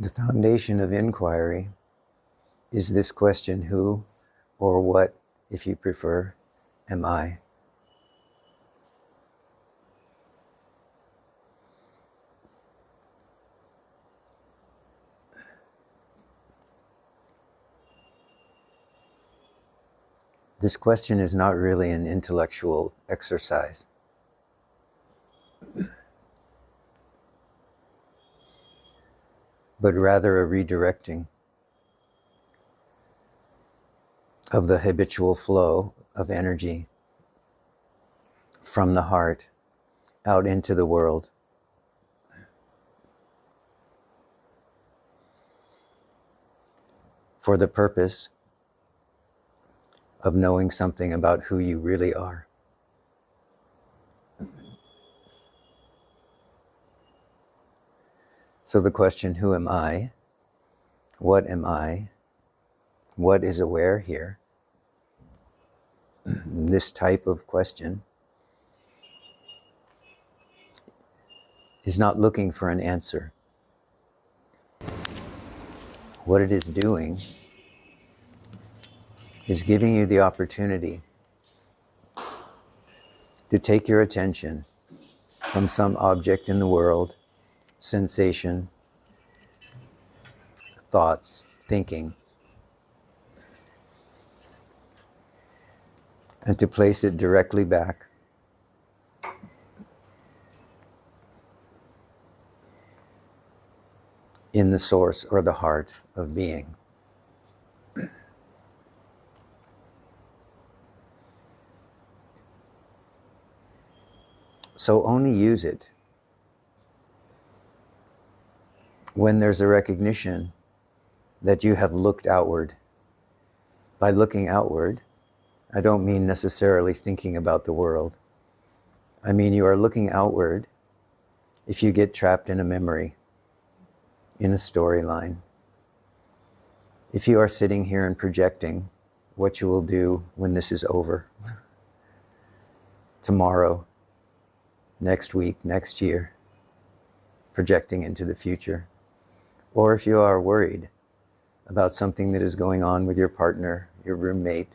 The foundation of inquiry is this question: who, or what, if you prefer, am I? This question is not really an intellectual exercise. But rather a redirecting of the habitual flow of energy from the heart out into the world. For the purpose of knowing something about who you really are. So the question, who am I? What am I? What is aware here? This type of question is not looking for an answer. What it is doing is giving you the opportunity to take your attention from some object in the world, sensation, thoughts, thinking, and to place it directly back in the source or the heart of being. So only use it when there's a recognition that you have looked outward. By looking outward, I don't mean necessarily thinking about the world. I mean you are looking outward if you get trapped in a memory, in a storyline. If you are sitting here and projecting what you will do when this is over, tomorrow, next week, next year, projecting into the future. Or if you are worried about something that is going on with your partner, your roommate,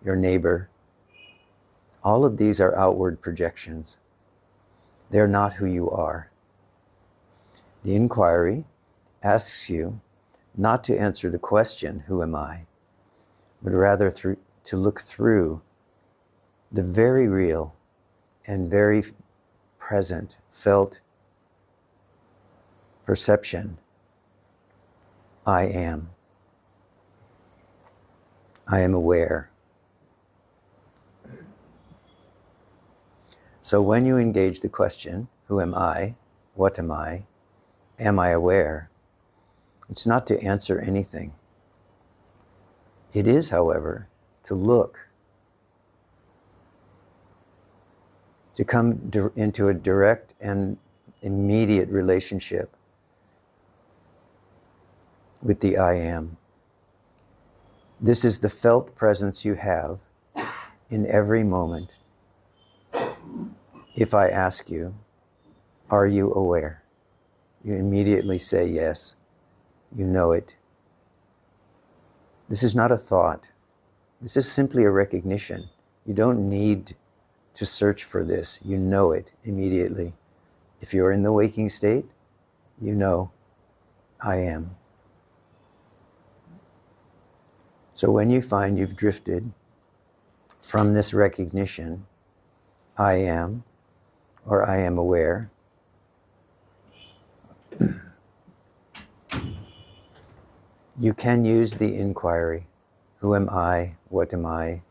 your neighbor, all of these are outward projections. They're not who you are. The inquiry asks you not to answer the question, who am I, but rather to look through the very real and very present, felt perception, I am. I am aware. So when you engage the question, who am I? What am I? Am I aware? It's not to answer anything. It is, however, to look, to come into a direct and immediate relationship with the I am. This is the felt presence you have in every moment. If I ask you, are you aware? You immediately say yes. You know it. This is not a thought. This is simply a recognition. You don't need to search for this. You know it immediately. If you're in the waking state, you know, I am. So when you find you've drifted from this recognition, I am, or I am aware, you can use the inquiry. Who am I? What am I?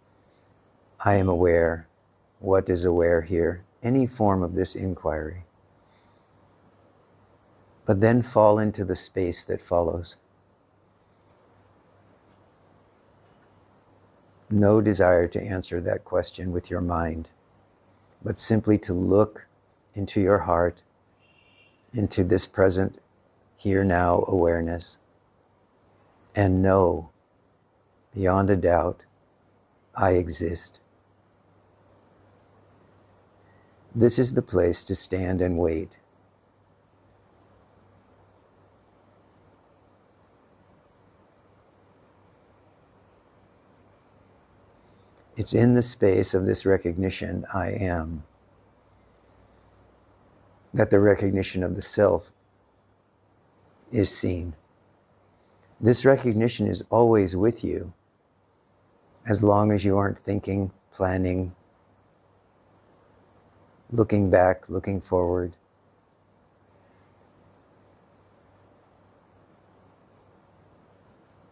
I am aware. What is aware here? Any form of this inquiry. But then fall into the space that follows. No desire to answer that question with your mind, but simply to look into your heart, into this present, here now awareness, and know beyond a doubt, I exist. This is the place to stand and wait. It's in the space of this recognition, I am, that the recognition of the self is seen. This recognition is always with you, as long as you aren't thinking, planning, looking back, looking forward.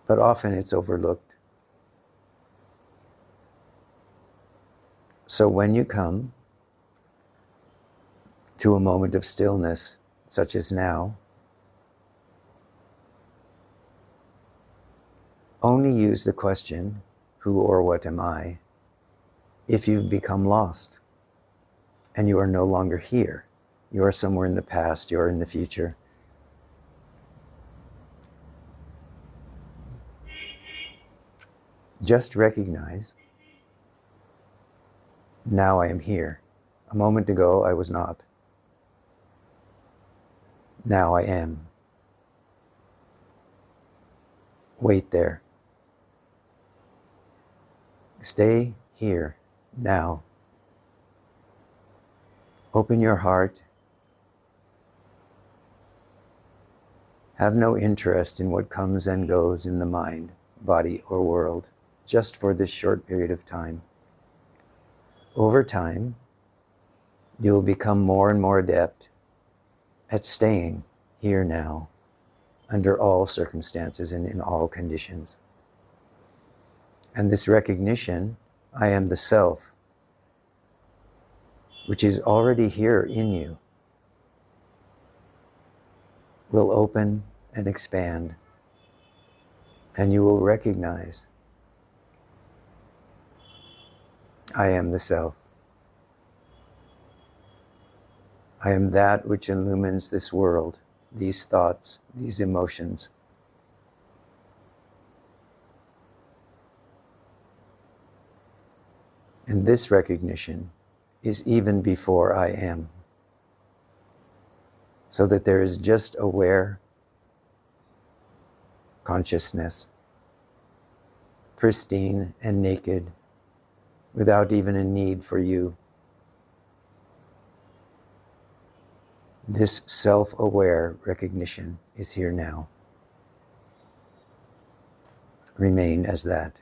But often it's overlooked. So when you come to a moment of stillness, such as now, only use the question, who or what am I, if you've become lost and you are no longer here. You are somewhere in the past, you are in the future. Just recognize, now I am here. A moment ago I was not. Now I am. Wait there. Stay here, now. Open your heart. Have no interest in what comes and goes in the mind, body, or world, just for this short period of time. Over time, you will become more and more adept at staying here now, under all circumstances and in all conditions. And this recognition, I am the self, which is already here in you, will open and expand, and you will recognize, I am the self. I am that which illumines this world, these thoughts, these emotions. And this recognition is even before I am, so that there is just aware consciousness, pristine and naked, without even a need for you. This self-aware recognition is here now. Remain as that.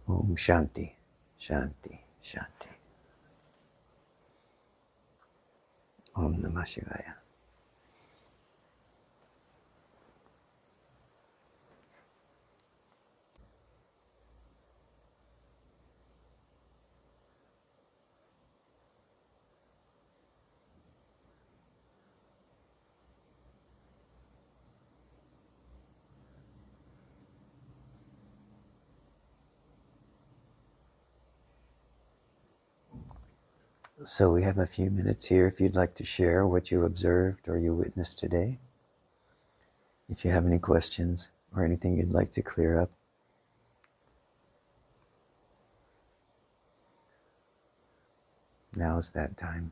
Om Shanti, Shanti, Shanti. Om Namah Shivaya. So we have a few minutes here if you'd like to share what you observed or you witnessed today. If you have any questions or anything you'd like to clear up. Now is that time.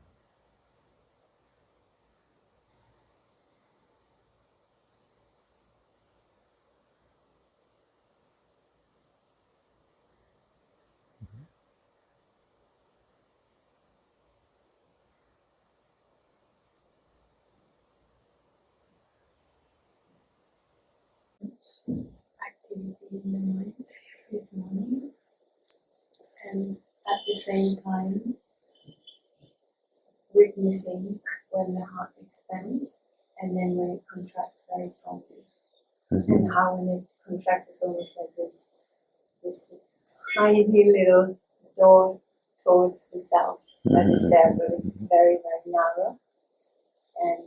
Activity in the mind this morning, and at the same time witnessing when the heart expands and then when it contracts very strongly. And how when it contracts it's almost like this tiny little door towards the self that is there, but it's very, very narrow. And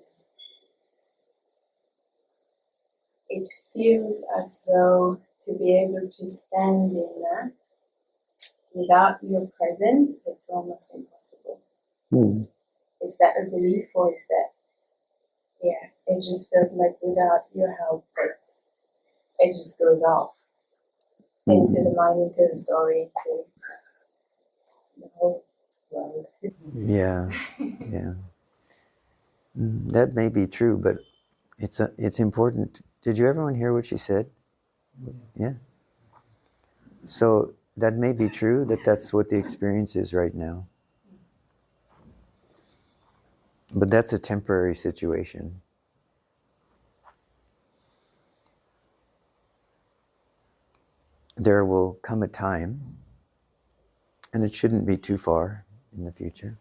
it feels as though to be able to stand in that without your presence, it's almost impossible. Is that a belief, or is that, yeah, it just feels like without your help, it just goes off into the mind, into the story, into the whole world. Yeah, yeah. That may be true, but it's important. Did you everyone hear what she said? Yeah. So that may be true, that's what the experience is right now. But that's a temporary situation. There will come a time, and it shouldn't be too far in the future,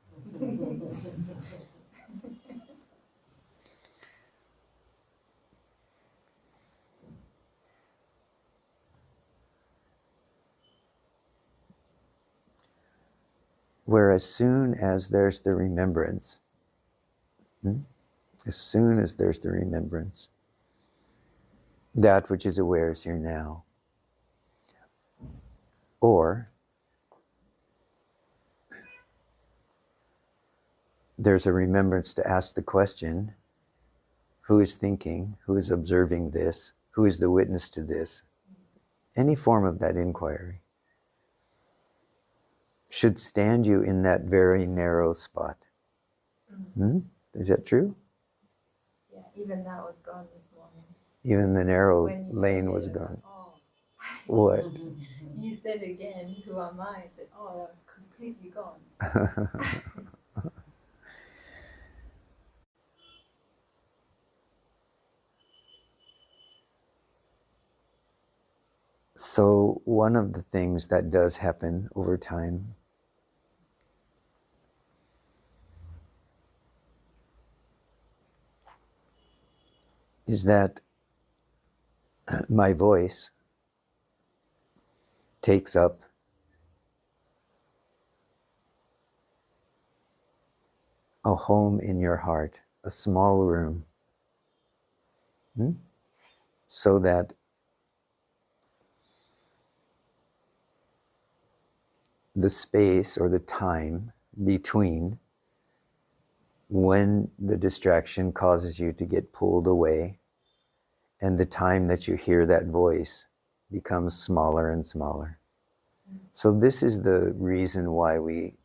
where as soon as there's the remembrance, as soon as there's the remembrance, that which is aware is here now, or there's a remembrance to ask the question, who is thinking, who is observing this, who is the witness to this? Any form of that inquiry should stand you in that very narrow spot. Is that true? Yeah, even that was gone this morning. Even the narrow lane was gone. Oh. What? You said again, who am I? I said, oh, that was completely gone. So one of the things that does happen over time is that my voice takes up a home in your heart, a small room, so that the space or the time between when the distraction causes you to get pulled away and the time that you hear that voice becomes smaller and smaller. So this is the reason why we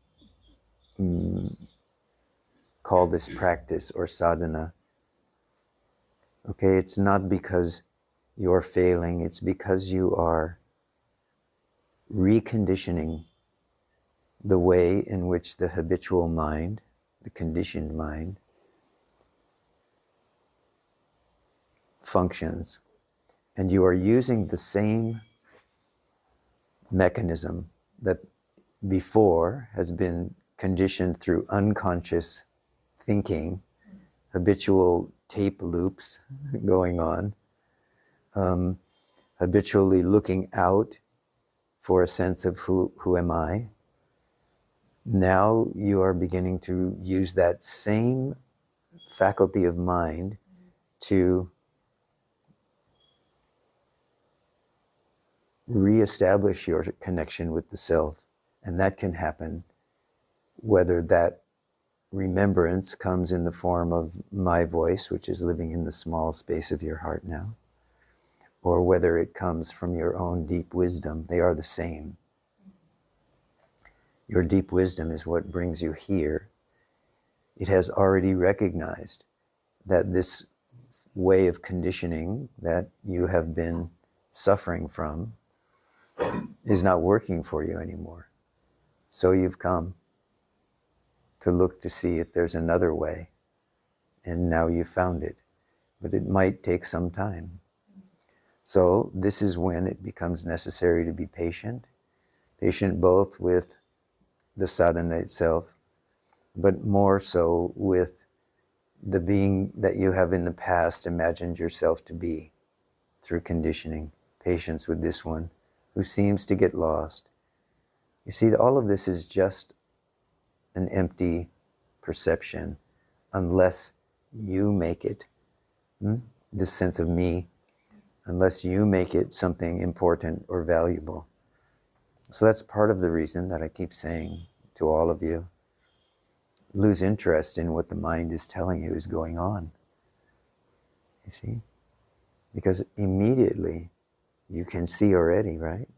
call this practice or sadhana. Okay, it's not because you're failing, it's because you are reconditioning the way in which the habitual mind, the conditioned mind, functions. And you are using the same mechanism that before has been conditioned through unconscious thinking, habitual tape loops going on, habitually looking out for a sense of who am I. Now you are beginning to use that same faculty of mind to reestablish your connection with the self. And that can happen whether that remembrance comes in the form of my voice, which is living in the small space of your heart now, or whether it comes from your own deep wisdom. They are the same. Your deep wisdom is what brings you here. It has already recognized that this way of conditioning that you have been suffering from is not working for you anymore. So you've come to look to see if there's another way, and now you've found it. But it might take some time. So this is when it becomes necessary to be patient both with the sadhana itself, but more so with the being that you have in the past imagined yourself to be through conditioning. Patience with this one who seems to get lost. You see, all of this is just an empty perception unless you make it, this sense of me, unless you make it something important or valuable. So that's part of the reason that I keep saying to all of you, lose interest in what the mind is telling you is going on. You see? Because immediately you can see already, right?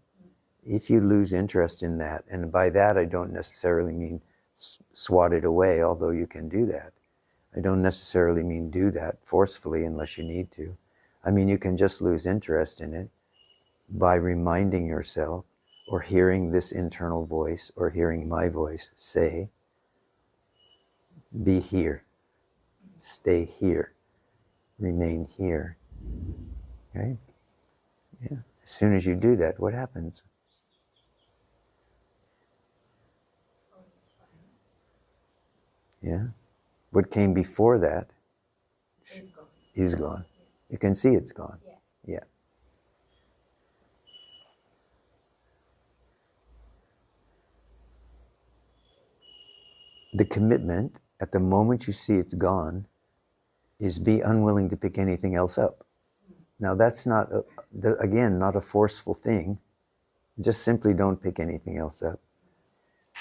If you lose interest in that, and by that I don't necessarily mean swat it away, although you can do that. I don't necessarily mean do that forcefully unless you need to. I mean, you can just lose interest in it by reminding yourself or hearing this internal voice or hearing my voice say, be here, stay here, remain here. Okay? Yeah. As soon as you do that, what happens? Yeah. What came before that is gone. You can see it's gone. Yeah. The commitment at the moment you see it's gone is be unwilling to pick anything else up. Now that's not, again, not a forceful thing. Just simply don't pick anything else up.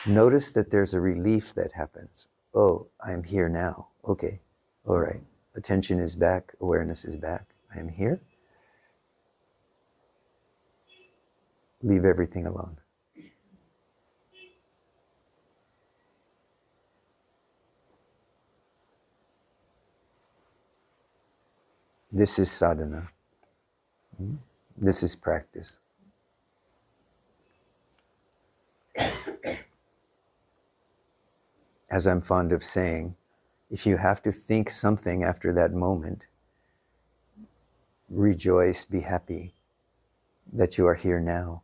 Notice that there's a relief that happens. Oh, I'm here now. Okay. All right. Attention is back. Awareness is back. I am here. Leave everything alone. This is sadhana. This is practice. As I'm fond of saying, if you have to think something after that moment, rejoice, be happy that you are here now.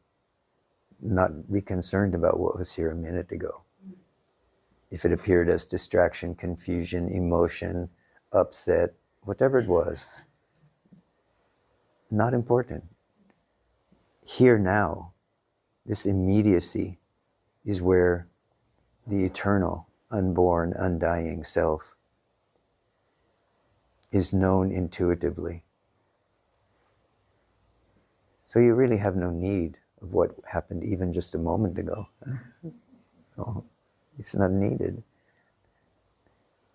Not be concerned about what was here a minute ago. If it appeared as distraction, confusion, emotion, upset, whatever it was, not important. Here now, this immediacy is where the eternal, unborn, undying self is known intuitively. So you really have no need of what happened even just a moment ago. No, it's not needed.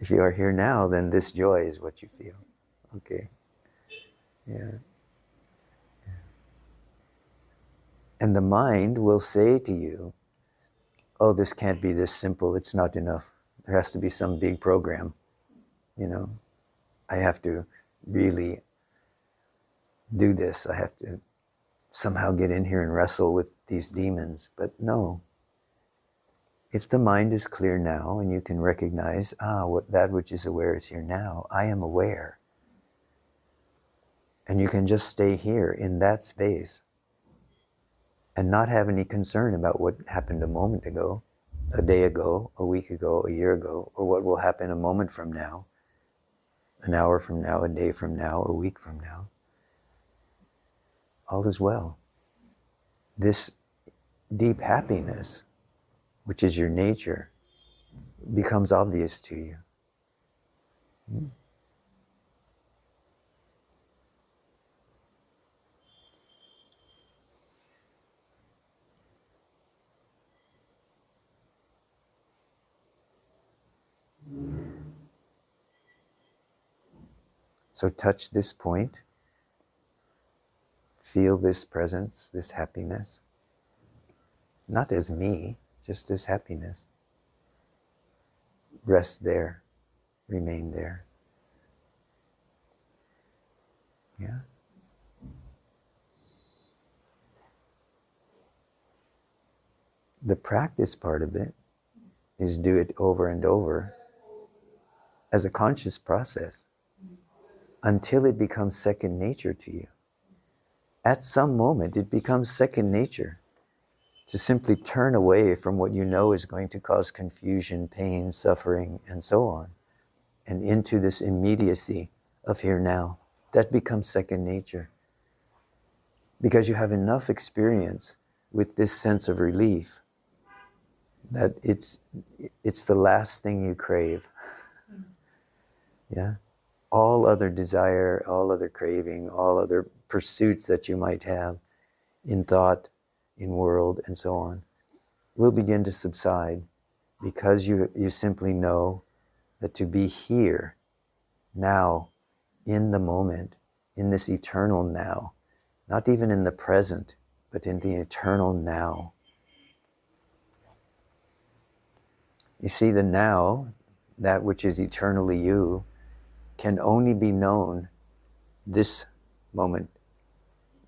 If you are here now, then this joy is what you feel. Okay. Yeah. And the mind will say to you, oh, this can't be this simple. It's not enough. There has to be some big program. You know, I have to really do this. I have to somehow get in here and wrestle with these demons. But no. If the mind is clear now and you can recognize, that which is aware is here now, I am aware. And you can just stay here in that space. and not have any concern about what happened a moment ago, a day ago, a week ago, a year ago, or what will happen a moment from now, an hour from now, a day from now, a week from now. All is well. This deep happiness, which is your nature, becomes obvious to you. So touch this point, feel this presence, this happiness, not as me, just as happiness. Rest there, remain there. Yeah. The practice part of it is do it over and over as a conscious process until it becomes second nature to you. At some moment, it becomes second nature to simply turn away from what you know is going to cause confusion, pain, suffering, and so on, and into this immediacy of here now. That becomes second nature. Because you have enough experience with this sense of relief that it's the last thing you crave. Yeah? All other desire, all other craving, all other pursuits that you might have in thought, in world, and so on, will begin to subside because you simply know that to be here, now, in the moment, in this eternal now, not even in the present, but in the eternal now. You see, the now, that which is eternally you, can only be known this moment,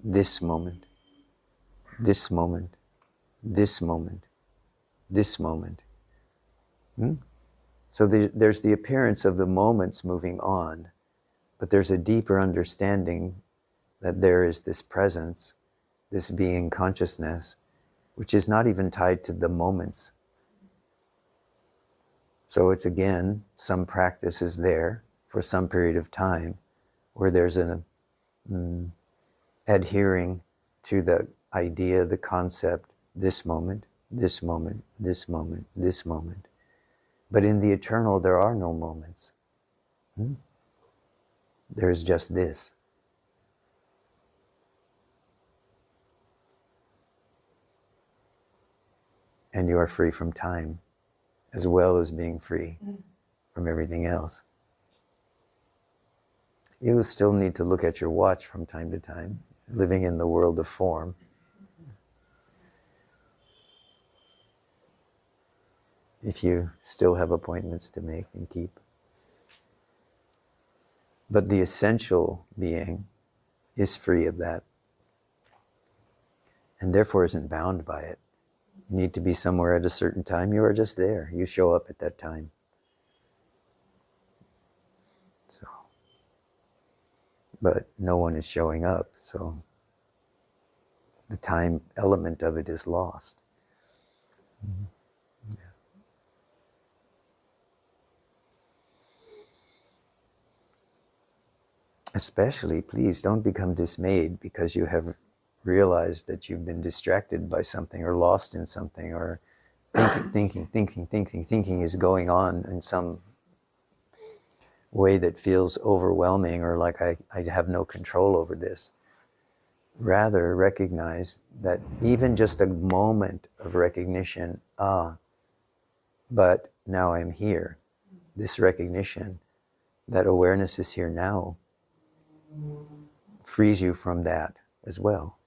this moment, this moment, this moment, this moment. So there's the appearance of the moments moving on, but there's a deeper understanding that there is this presence, this being consciousness, which is not even tied to the moments. So it's again, some practice is there for some period of time where there's an adhering to the idea, the concept, this moment, this moment, this moment, this moment. But in the eternal, there are no moments. There's just this. And you are free from time, as well as being free from everything else. You will still need to look at your watch from time to time, living in the world of form. If you still have appointments to make and keep. But the essential being is free of that, and therefore isn't bound by it. You need to be somewhere at a certain time, you are just there. You show up at that time. So, but no one is showing up, so the time element of it is lost. Yeah. Especially, please don't become dismayed because you have realized that you've been distracted by something or lost in something, or thinking is going on in some way that feels overwhelming or like I have no control over this. Rather, recognize that even just a moment of recognition, but now I'm here. This recognition, that awareness is here now, frees you from that as well.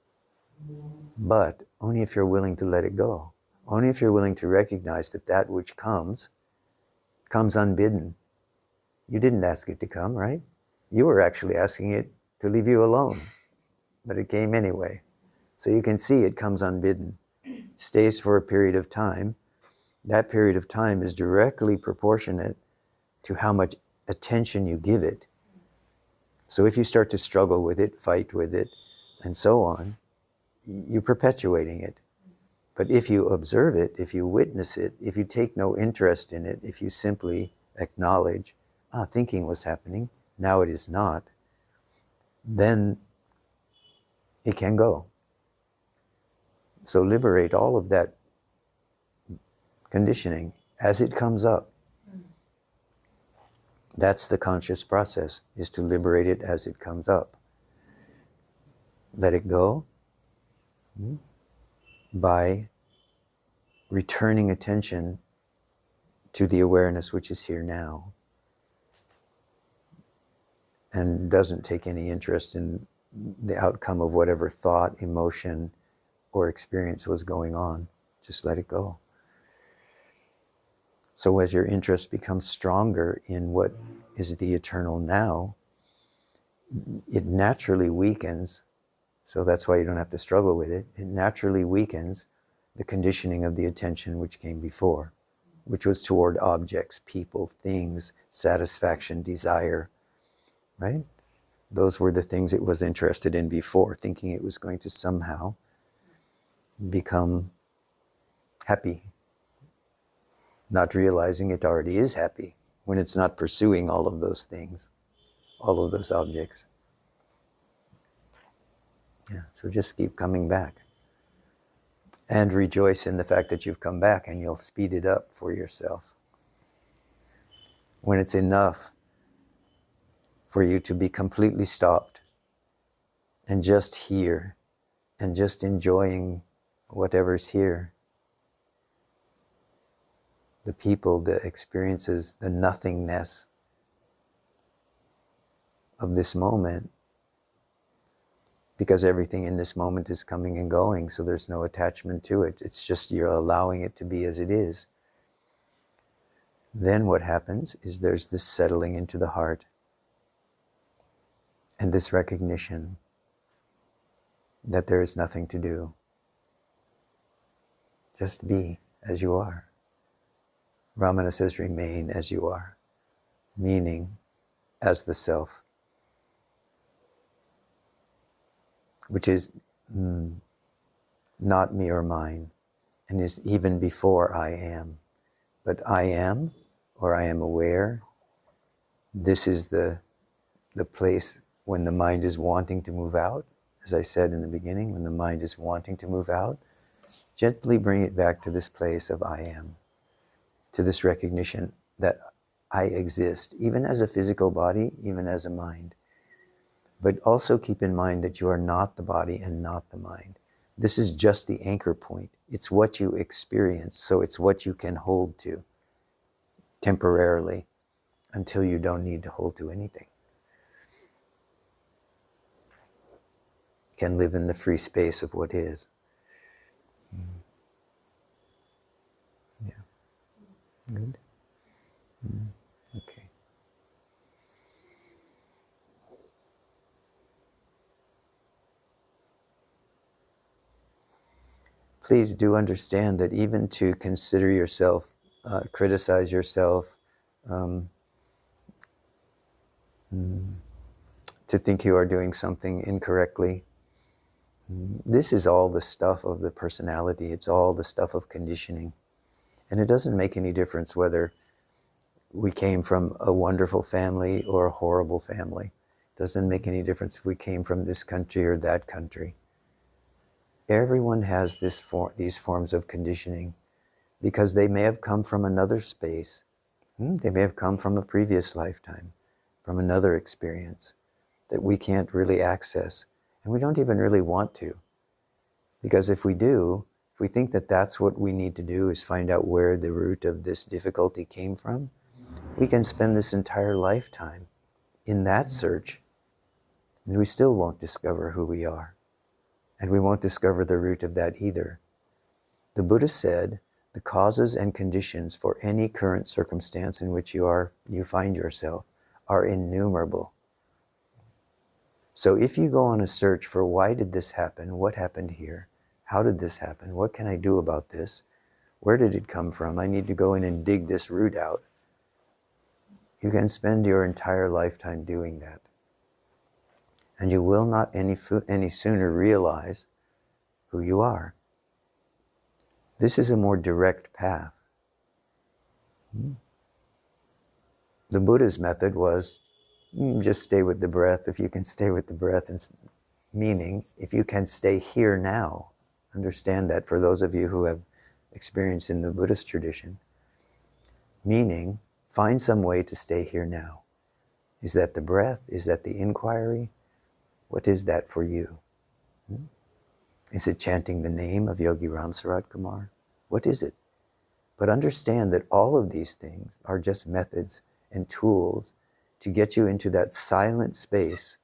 But only if you're willing to let it go. Only if you're willing to recognize that that which comes unbidden. You didn't ask it to come, right? You were actually asking it to leave you alone, but it came anyway. So you can see it comes unbidden, stays for a period of time. That period of time is directly proportionate to how much attention you give it. So if you start to struggle with it, fight with it, and so on, you're perpetuating it. But if you observe it, if you witness it, if you take no interest in it, if you simply acknowledge, thinking was happening, now it is not, then it can go. So liberate all of that conditioning as it comes up. That's the conscious process, is to liberate it as it comes up. Let it go by returning attention to the awareness which is here now, and doesn't take any interest in the outcome of whatever thought, emotion, or experience was going on. Just let it go. So as your interest becomes stronger in what is the eternal now, it naturally weakens. So that's why you don't have to struggle with it. It naturally weakens the conditioning of the attention which came before, which was toward objects, people, things, satisfaction, desire, right? Those were the things it was interested in before, thinking it was going to somehow become happy, not realizing it already is happy when it's not pursuing all of those things, all of those objects. Yeah, so just keep coming back. And rejoice in the fact that you've come back, and you'll speed it up for yourself. When it's enough for you to be completely stopped and just here and just enjoying whatever's here. The people, the experiences, the nothingness of this moment, because everything in this moment is coming and going, so there's no attachment to it. It's just you're allowing it to be as it is. Then what happens is there's this settling into the heart and this recognition that there is nothing to do. Just be as you are. Ramana says, remain as you are, meaning as the self, which is not me or mine, and is even before I am. But I am, or I am aware. This is the place when the mind is wanting to move out. As I said in the beginning, when the mind is wanting to move out, gently bring it back to this place of I am, to this recognition that I exist, even as a physical body, even as a mind. But also keep in mind that you are not the body and not the mind. This is just the anchor point. It's what you experience, so it's what you can hold to temporarily until you don't need to hold to anything. You can live in the free space of what is. Yeah. Good? Okay. Please do understand that even to consider yourself, criticize yourself, to think you are doing something incorrectly, this is all the stuff of the personality. It's all the stuff of conditioning. And it doesn't make any difference whether we came from a wonderful family or a horrible family. It doesn't make any difference if we came from this country or that country. Everyone has these forms of conditioning because they may have come from another space. They may have come from a previous lifetime, from another experience that we can't really access. And we don't even really want to. Because if we do, if we think that that's what we need to do is find out where the root of this difficulty came from, we can spend this entire lifetime in that search, and we still won't discover who we are. And we won't discover the root of that either. The Buddha said, the causes and conditions for any current circumstance in which you find yourself are innumerable. So if you go on a search for why did this happen, what happened here, how did this happen, what can I do about this, where did it come from, I need to go in and dig this root out, you can spend your entire lifetime doing that. And you will not any sooner realize who you are. This is a more direct path. The Buddha's method was just stay with the breath. If you can stay with the breath, and meaning if you can stay here now, understand that for those of you who have experience in the Buddhist tradition, meaning find some way to stay here now. Is that the breath? Is that the inquiry? What is that for you? Is it chanting the name of Yogi Ram Sarat Kumar? What is it? But understand that all of these things are just methods and tools to get you into that silent space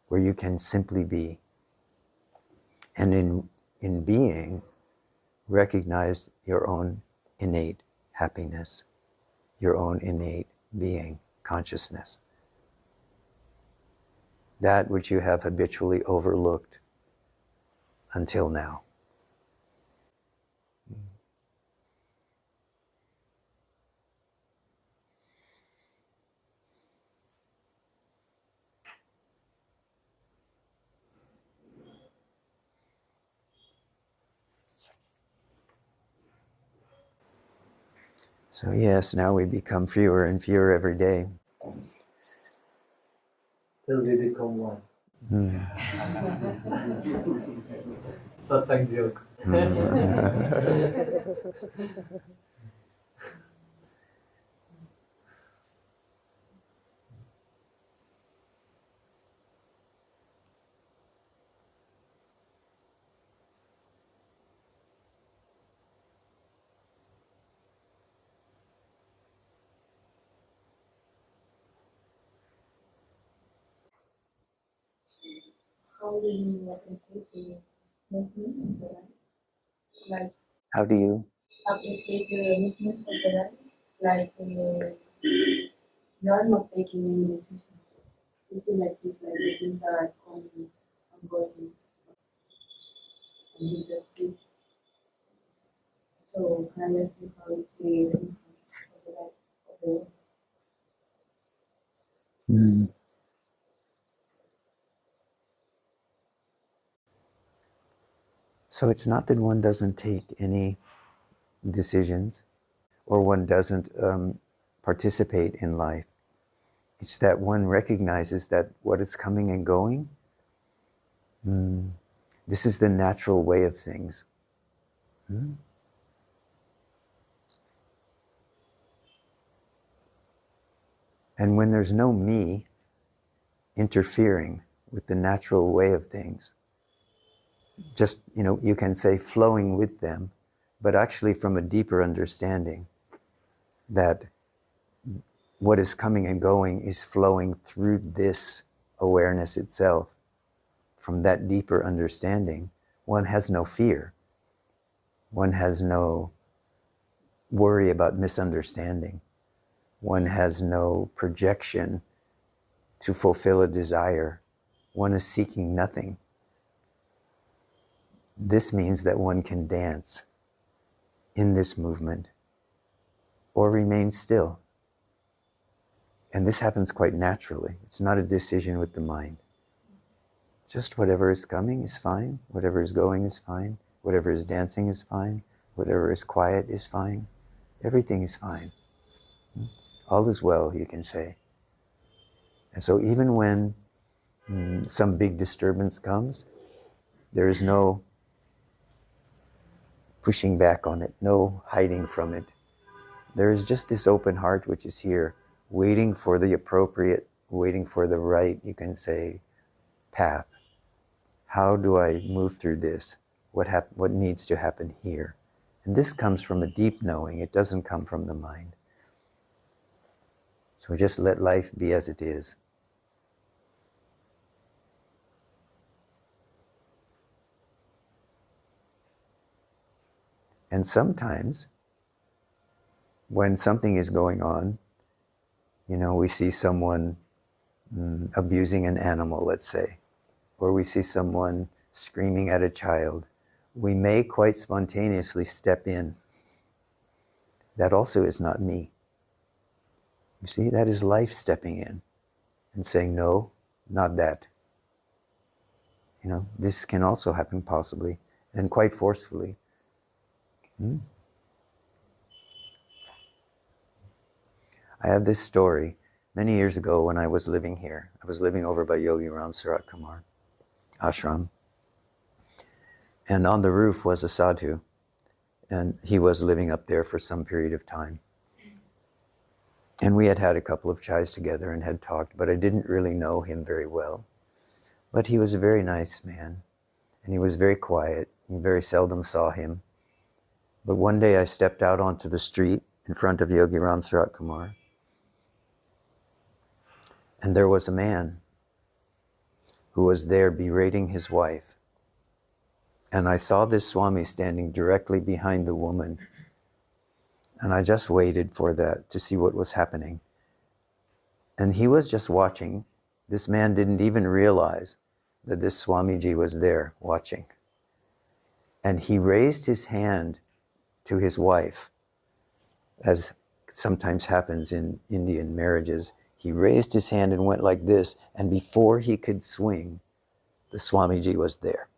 where you can simply be. And in being, recognize your own innate happiness, your own innate being, consciousness. That which you have habitually overlooked until now. So yes, now we become fewer and fewer every day. Till we become one. Satsang joke. How do you appreciate the movements of the life? Like, How do you? appreciate the movements of the life? Like, you're not taking any decisions. You feel like this, like the things are coming and going, and you just be. So, can I ask you how you see the movements of the life of the world? So it's not that one doesn't take any decisions or one doesn't participate in life. It's that one recognizes that what is coming and going, this is the natural way of things. And when there's no me interfering with the natural way of things, just, you can say flowing with them, but actually from a deeper understanding that what is coming and going is flowing through this awareness itself. From that deeper understanding, one has no fear. One has no worry about misunderstanding. One has no projection to fulfill a desire. One is seeking nothing. This means that one can dance in this movement or remain still. And this happens quite naturally. It's not a decision with the mind. Just whatever is coming is fine. Whatever is going is fine. Whatever is dancing is fine. Whatever is quiet is fine. Everything is fine. All is well, you can say. And so even when some big disturbance comes, there is no pushing back on it, no hiding from it. There is just this open heart which is here, waiting for the appropriate, waiting for the right, you can say, path. How do I move through this? What needs to happen here? And this comes from a deep knowing. It doesn't come from the mind. So just let life be as it is. And sometimes, when something is going on, we see someone abusing an animal, let's say, or we see someone screaming at a child, we may quite spontaneously step in. That also is not me. You see, that is life stepping in and saying, no, not that. This can also happen possibly, and quite forcefully. I have this story. Many years ago when I was living here, I was living over by Yogi Ram Sarat Kumar ashram. And on the roof was a sadhu. And he was living up there for some period of time. And we had had a couple of chais together and had talked, but I didn't really know him very well. But he was a very nice man. And he was very quiet. You very seldom saw him. But one day I stepped out onto the street in front of Yogi Ram Sarat Kumar. And there was a man who was there berating his wife. And I saw this Swami standing directly behind the woman. And I just waited for that to see what was happening. And he was just watching. This man didn't even realize that this Swamiji was there watching. And he raised his hand to his wife, as sometimes happens in Indian marriages. He raised his hand and went like this, and before he could swing, the Swamiji was there.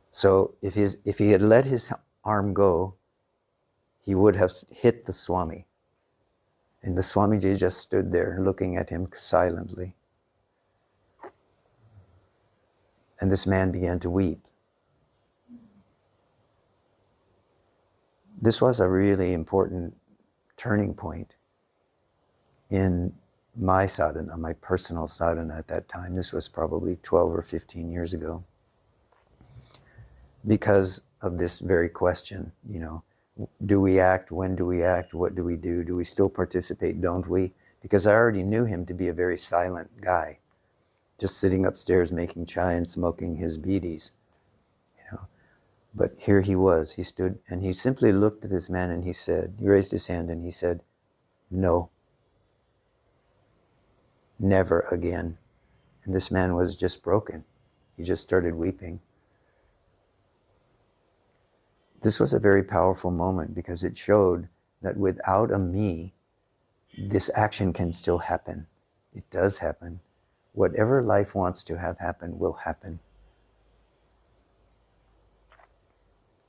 So if he had let his arm go, he would have hit the Swami. And the Swamiji just stood there looking at him silently. And this man began to weep. This was a really important turning point in my sadhana, my personal sadhana at that time. This was probably 12 or 15 years ago. Because of this very question, do we act? When do we act? What do we do? Do we still participate? Don't we? Because I already knew him to be a very silent guy, just sitting upstairs making chai and smoking his bidis. But here he was. He stood and he simply looked at this man and he raised his hand and he said, "No, never again." And this man was just broken. He just started weeping. This was a very powerful moment because it showed that without a me, this action can still happen. It does happen. Whatever life wants to have happen will happen.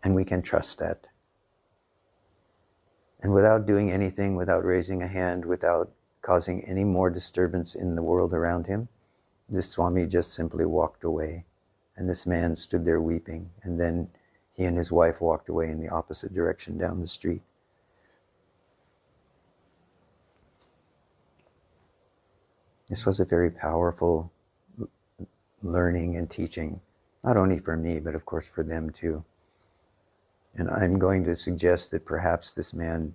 And we can trust that. And without doing anything, without raising a hand, without causing any more disturbance in the world around him, this Swami just simply walked away. And this man stood there weeping. And then he and his wife walked away in the opposite direction down the street. This was a very powerful learning and teaching, not only for me, but of course for them too. And I'm going to suggest that perhaps this man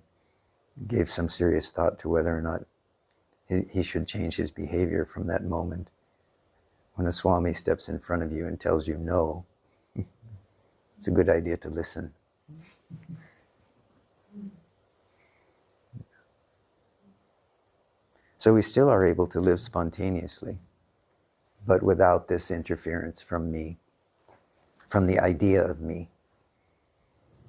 gave some serious thought to whether or not he should change his behavior from that moment. When a Swami steps in front of you and tells you no, it's a good idea to listen. So we still are able to live spontaneously, but without this interference from me, from the idea of me.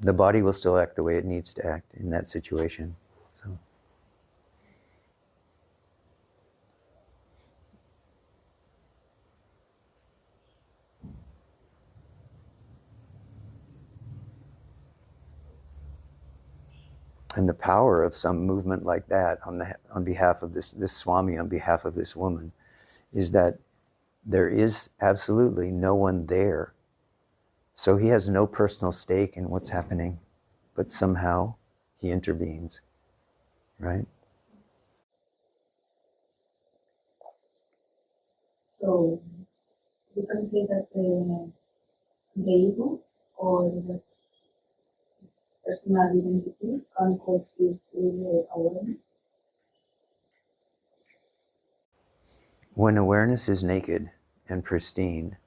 The body will still act the way it needs to act in that situation. So. And the power of some movement like that on behalf of this Swami, on behalf of this woman, is that there is absolutely no one there. So he has no personal stake in what's happening, but somehow he intervenes, right? So you can say that the ego or the personal identity can coexist with the awareness. When awareness is naked and pristine,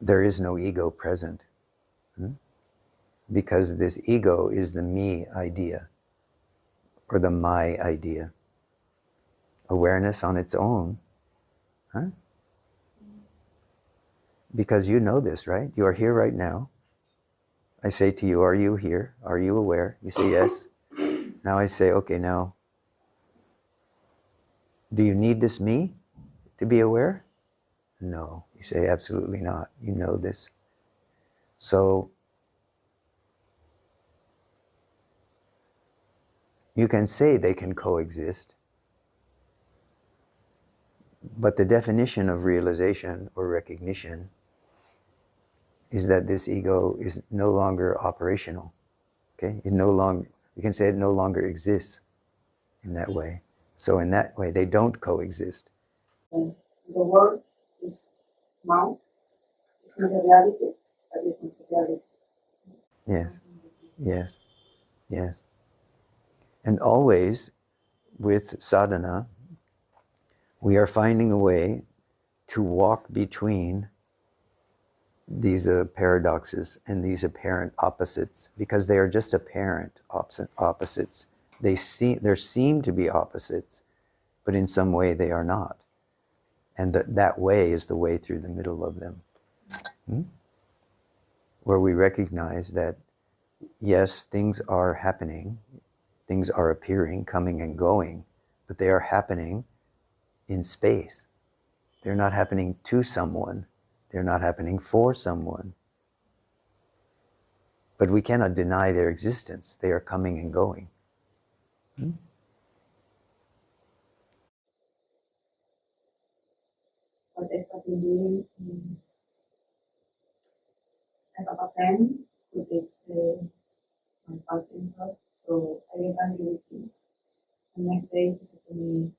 there is no ego present. Because this ego is the me idea or the my idea. Awareness on its own. Because you know this, right? You are here right now. I say to you, are you here? Are you aware? You say yes. Now I say, okay, now Do you need this me to be aware? No. You say, absolutely not. You know this. So you can say they can coexist, but the definition of realization or recognition is that this ego is no longer operational. Okay? You can say it no longer exists in that way. So in that way, they don't coexist. The world is now, it's not a reality, but it's not a reality. Yes, yes, yes. And always with sadhana, we are finding a way to walk between these paradoxes and these apparent opposites, because they are just apparent opposites. There seem to be opposites, but in some way they are not. And that way is the way through the middle of them. Where we recognize that, yes, things are happening, things are appearing, coming and going, but they are happening in space. They're not happening to someone. They're not happening for someone. But we cannot deny their existence. They are coming and going. What I have been doing is I have a pen who takes my partner's out, so I get angry with him. The next day he said to me,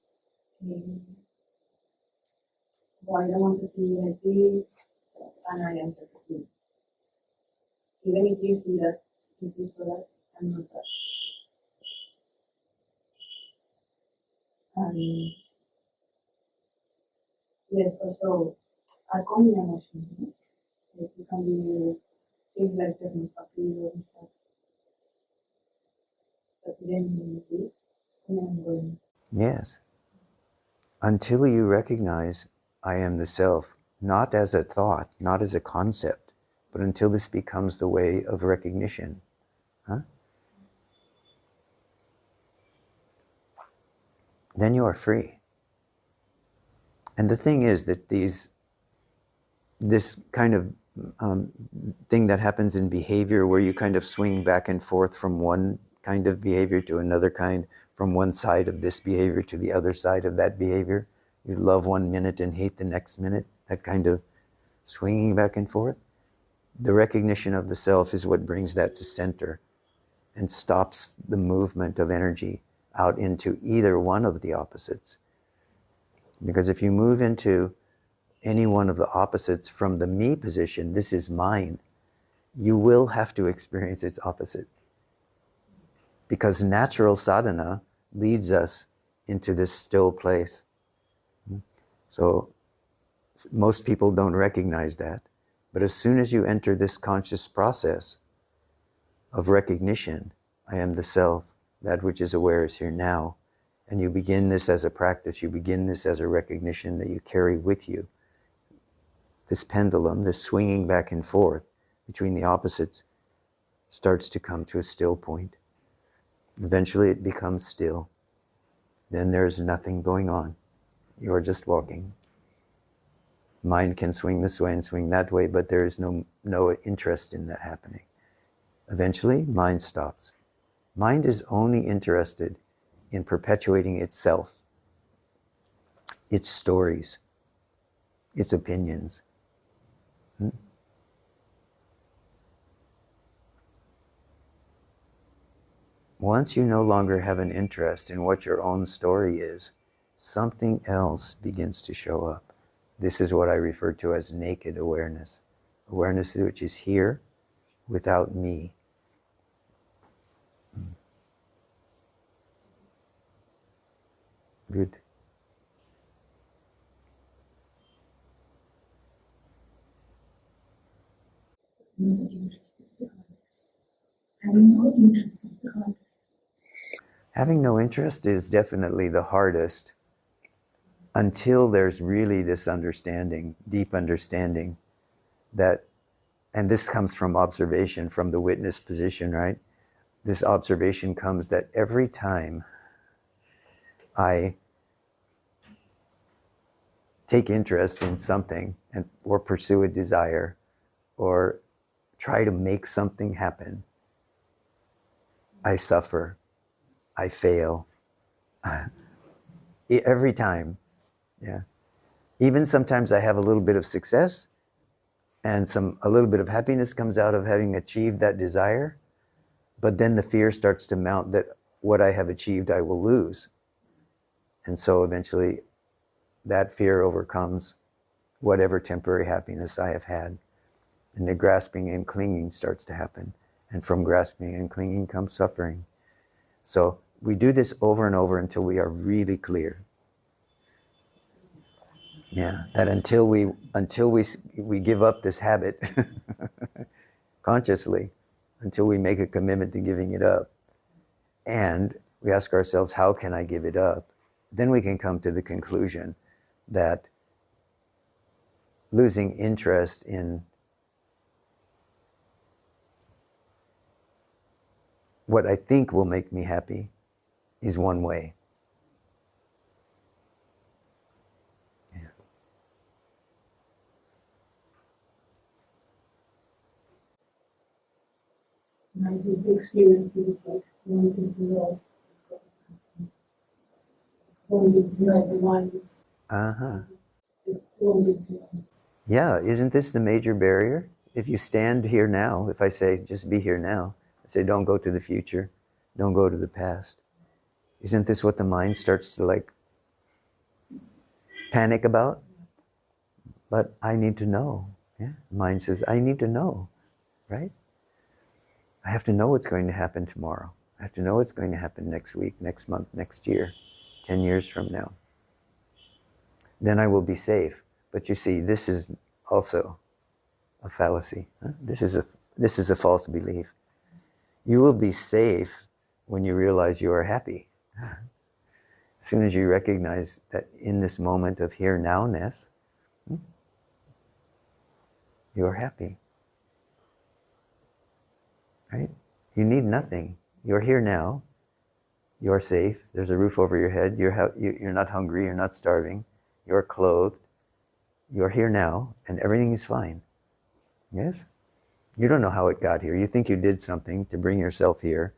well, I don't want to see you like this, and I answered to him. Even if you see that, if you saw that, I'm not that. And yes, also, are common emotions, no? Like you can be similar to my puppy or stuff. But then this, it's coming and going. Yes. Until you recognize I am the self, not as a thought, not as a concept, but until this becomes the way of recognition. Then you are free. And the thing is that this kind of thing that happens in behavior, where you kind of swing back and forth from one kind of behavior to another kind, from one side of this behavior to the other side of that behavior. You love 1 minute and hate the next minute, that kind of swinging back and forth. The recognition of the self is what brings that to center and stops the movement of energy out into either one of the opposites. Because if you move into any one of the opposites from the me position, this is mine, you will have to experience its opposite. Because natural sadhana leads us into this still place. So most people don't recognize that. But as soon as you enter this conscious process of recognition, I am the self, that which is aware is here now, and you begin this as a practice, you begin this as a recognition that you carry with you, this pendulum, this swinging back and forth between the opposites, starts to come to a still point. Eventually it becomes still. Then there's nothing going on. You're just walking. Mind can swing this way and swing that way, but there is no interest in that happening. Eventually, mind stops. Mind is only interested in perpetuating itself, its stories, its opinions. Once you no longer have an interest in what your own story is, something else begins to show up. This is what I refer to as naked awareness. Awareness which is here without me. Good. No interest is the hardest. Having no interest is the hardest. Having no interest is definitely the hardest, until there's really this understanding, deep understanding, that, and this comes from observation, from the witness position, right? This observation comes that every time I take interest in something or pursue a desire or try to make something happen, I suffer, I fail. Every time, yeah. Even sometimes I have a little bit of success and a little bit of happiness comes out of having achieved that desire, but then the fear starts to mount that what I have achieved I will lose. And so eventually that fear overcomes whatever temporary happiness I have had. And the grasping and clinging starts to happen. And from grasping and clinging comes suffering. So we do this over and over until we are really clear. Yeah, that until we give up this habit consciously, until we make a commitment to giving it up, and we ask ourselves, how can I give it up? Then we can come to the conclusion that losing interest in what I think will make me happy is one way. Yeah. Like these experiences, like wanting to know, wanting to know the mind is wanting to know. Yeah, isn't this the major barrier? If you stand here now, if I say, just be here now, I say, don't go to the future, don't go to the past. Isn't this what the mind starts to like panic about? But I need to know. Yeah, mind says, I need to know, right? I have to know what's going to happen tomorrow. I have to know what's going to happen next week, next month, next year, 10 years from now. Then I will be safe. But you see, this is also a fallacy. Huh? This is a false belief. You will be safe when you realize you are happy. As soon as you recognize that in this moment of here now-ness, you are happy. Right? You need nothing. You're here now. You're safe. There's a roof over your head. You're not hungry. You're not starving. You're clothed. You're here now, and everything is fine. Yes? You don't know how it got here. You think you did something to bring yourself here,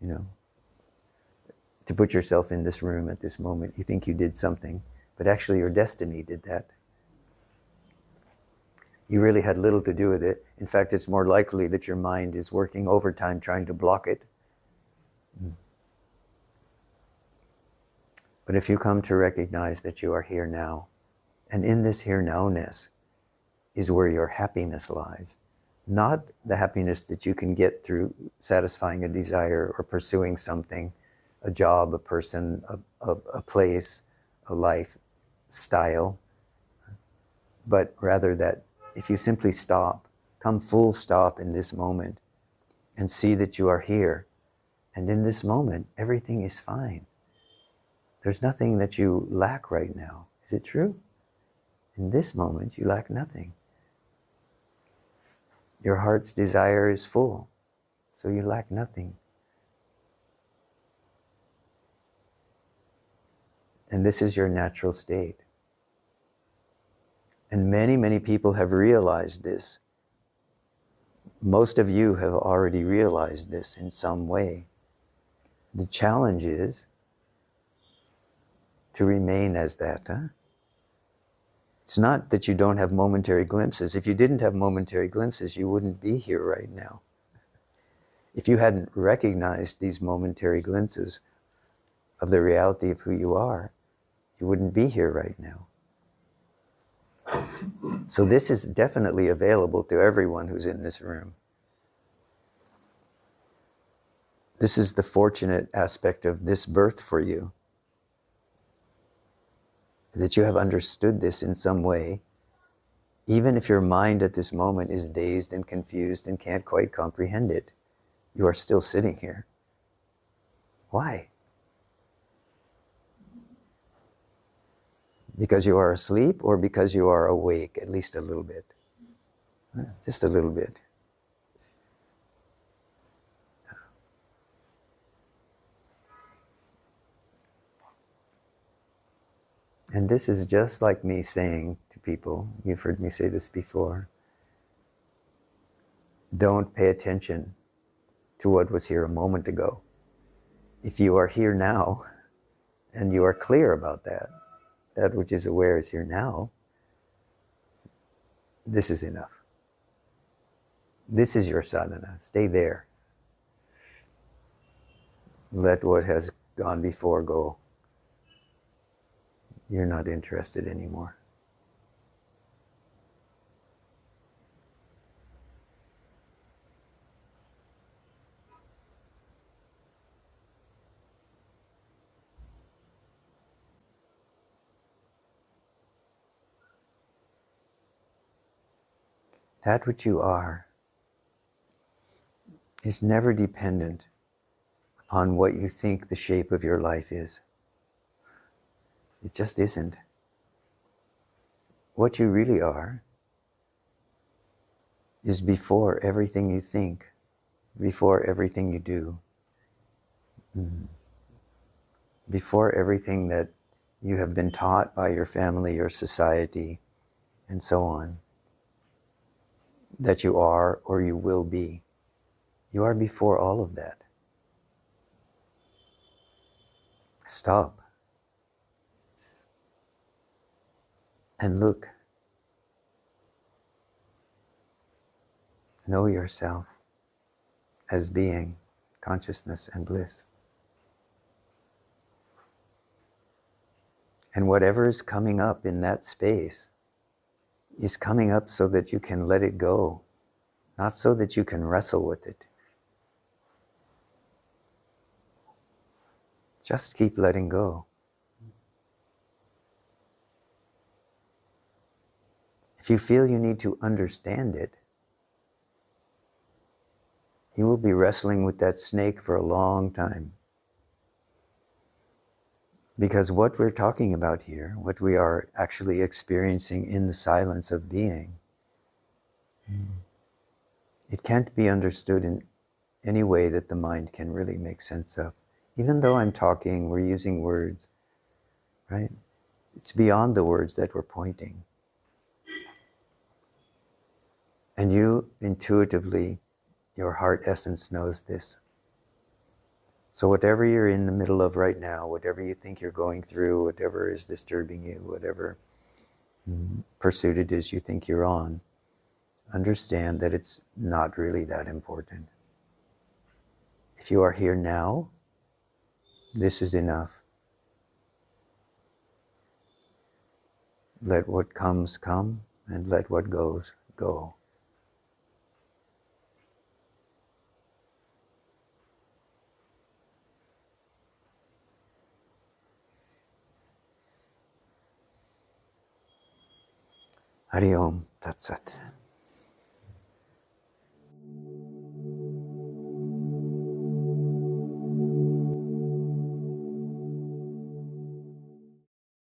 to put yourself in this room at this moment. You think you did something, but actually your destiny did that. You really had little to do with it. In fact, it's more likely that your mind is working overtime trying to block it. But if you come to recognize that you are here now, and in this here now-ness is where your happiness lies, not the happiness that you can get through satisfying a desire or pursuing something, a job, a person, a place, a lifestyle, but rather that if you simply stop, come full stop in this moment and see that you are here, and in this moment, everything is fine. There's nothing that you lack right now. Is it true? In this moment, you lack nothing. Your heart's desire is full, so you lack nothing. And this is your natural state. And many, many people have realized this. Most of you have already realized this in some way. The challenge is to remain as that. It's not that you don't have momentary glimpses. If you didn't have momentary glimpses, you wouldn't be here right now. If you hadn't recognized these momentary glimpses of the reality of who you are, you wouldn't be here right now. So this is definitely available to everyone who's in this room. This is the fortunate aspect of this birth for you, that you have understood this in some way, even if your mind at this moment is dazed and confused and can't quite comprehend it. You are still sitting here. Why? Because you are asleep or because you are awake, at least a little bit? Just a little bit. And this is just like me saying to people, you've heard me say this before, don't pay attention to what was here a moment ago. If you are here now, and you are clear about that, that which is aware is here now, this is enough. This is your sadhana. Stay there. Let what has gone before go. You're not interested anymore. That which you are is never dependent upon what you think the shape of your life is. It just isn't. What you really are is before everything you think, before everything you do, before everything that you have been taught by your family, your society, and so on, that you are or you will be. You are before all of that. Stop and look. Know yourself as being consciousness and bliss. And whatever is coming up in that space is coming up so that you can let it go, not so that you can wrestle with it. Just keep letting go. If you feel you need to understand it, you will be wrestling with that snake for a long time. Because what we're talking about here, what we are actually experiencing in the silence of being, it can't be understood in any way that the mind can really make sense of. Even though I'm talking, we're using words, right? It's beyond the words that we're pointing. And you intuitively, your heart essence knows this. So whatever you're in the middle of right now, whatever you think you're going through, whatever is disturbing you, whatever pursuit it is you think you're on, understand that it's not really that important. If you are here now, this is enough. Let what comes come, and let what goes go. Hari Om Tat Sat.